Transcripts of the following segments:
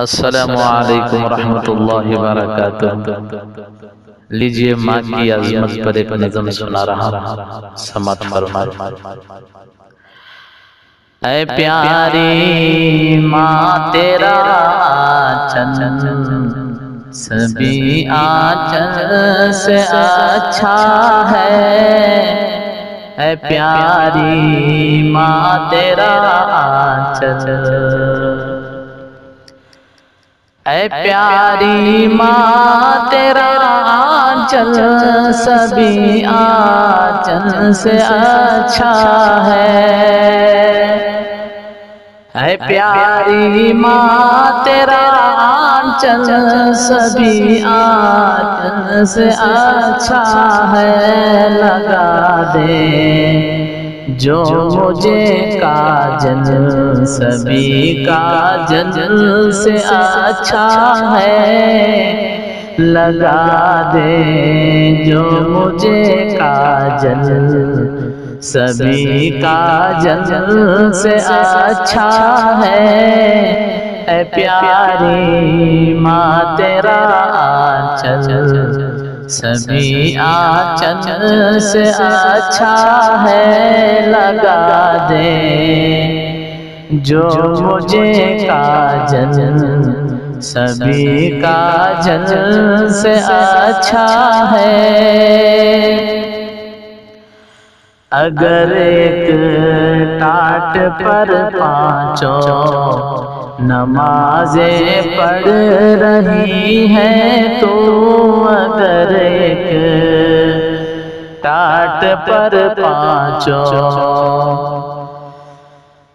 السلام علیکم ورحمۃ اللہ وبرکاتہ۔ لیجئے ماں کی عظمت پر ایک نظم سنا رہا ہوں، سماعت فرمائے۔ اے پیاری ماں تیرا آنچل سبھی آنچل سے اچھا ہے۔ اے پیاری ماں تیرا آنچل، اے پیاری ماں تیرا آنچل سبھی آنچل سے اچھا ہے۔ اے پیاری ماں تیرا آنچل سبھی آنچل سے اچھا ہے۔ لگا دے جو مجھے کاجل سبھی کاجل سے اچھا ہے۔ لگا دے جو مجھے کاجل سبھی کاجل سے اچھا ہے۔ اے پیاری ماں تیرا آنچل سبھی آنچل سے اچھا ہے۔ لگا دے جو مجھے کاجل سبھی کاجل سے اچھا ہے۔ اگر ایک ٹاٹ پر پانچوں نمازیں پڑھ رہی ہیں تو، اگر ایک ٹاٹ پر پانچوں،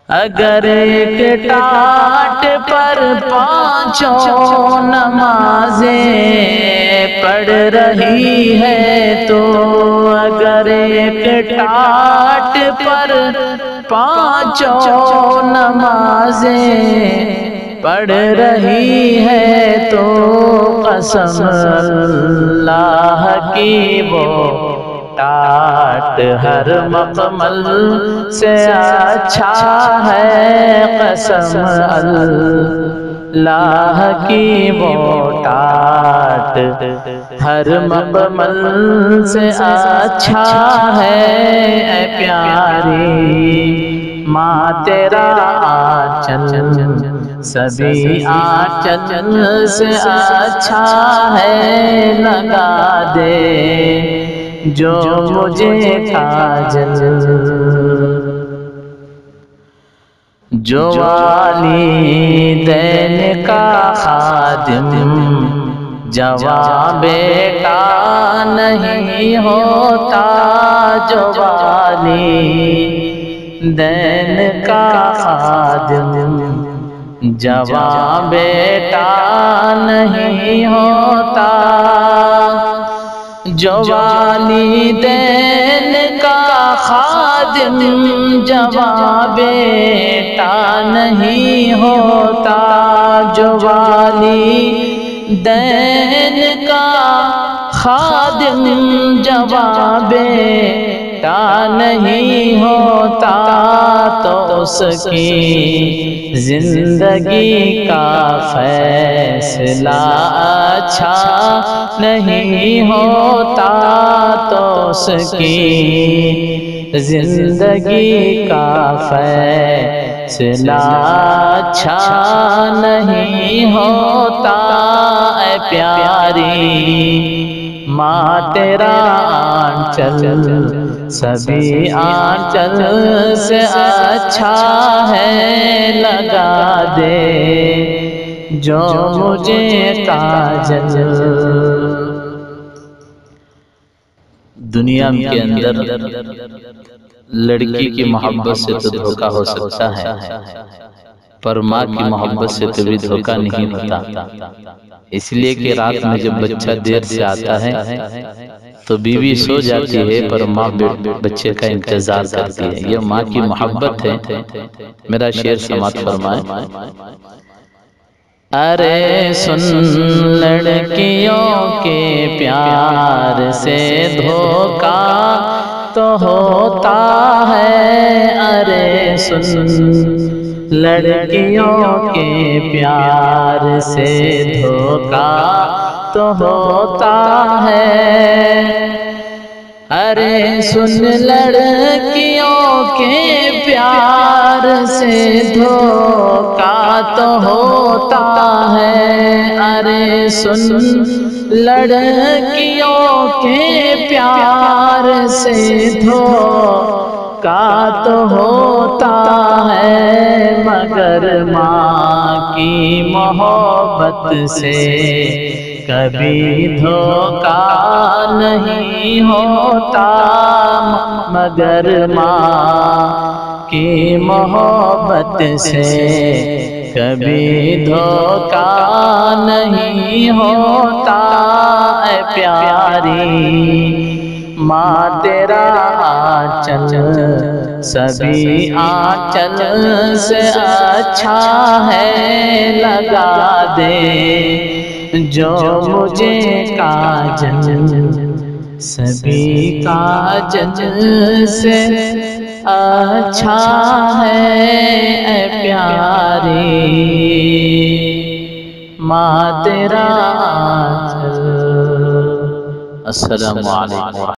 اگر ایک ٹاٹ پر پانچوں نمازیں پڑھ رہی ہے تو، اگر ایک ٹاٹ پر پانچوں نمازیں پڑھ رہی ہے تو، قسم اللہ کی وہ ٹاٹ ہر مقمل سے اچھا ہے۔ قسم اللہ کی وہ ٹاٹ ہر مقمل سے اچھا ہے۔ اے پیاری ماں تیرا آنچل سبھی آنچل سے اچھا ہے۔ لگا دے جو مجھے کاجل، جو والدین کا خادم جواں بیٹا نہیں ہوتا، جو والدین کا خادم جواں بیٹا نہیں ہوتا، جو والدین کا خادم جواں بیٹا نہیں ہوتا، جو والدین کا خادم جواں بیٹا نہیں ہوتا، تو اس کی زندگی کا فیصلہ اچھا نہیں ہوتا، تو اس کی زندگی کا فیصلہ اچھا نہیں ہوتا۔ اے پیاری ماں تیرا آنچل سبھی آنچل سے اچھا ہے۔ لگا دے جو مجھے کاجل۔ دنیا کے اندر لڑکی کی محبت سے تو دھوکہ ہو سکتا ہے، پر ماں کی محبت سے کبھی دھوکہ نہیں ہوتا۔ اس لیے کہ رات میں جب بچہ دیر سے آتا ہے تو بیوی سو جاتی ہے، پر ماں بچے کا انتظار کرتی ہے۔ یہ ماں کی محبت ہے۔ میرا شعر سماعت فرمائے۔ ارے سن لڑکیوں کے پیار سے دھوکہ تو ہوتا ہے، ارے سن لڑکیوں کے پیار سے دھوکا تو ہوتا ہے، ارے سن لڑکیوں کے پیار سے دھوکا تو ہوتا ہے، ارے سن لڑکیوں کے پیار سے دھوکا تو ہوتا ہے، مگر ماں کی محبت سے کبھی دھوکا نہیں ہوتا، مگر ماں کی محبت سے کبھی دھوکا نہیں ہوتا، اے پیاری ماں تیرا آنچل سبھی آنچل سے اچھا ہے، لگا دے جو مجھے کاجل سبھی کاجل سے اچھا ہے، اے پیاری ماں تیرا آنچل۔ السلام علیکم۔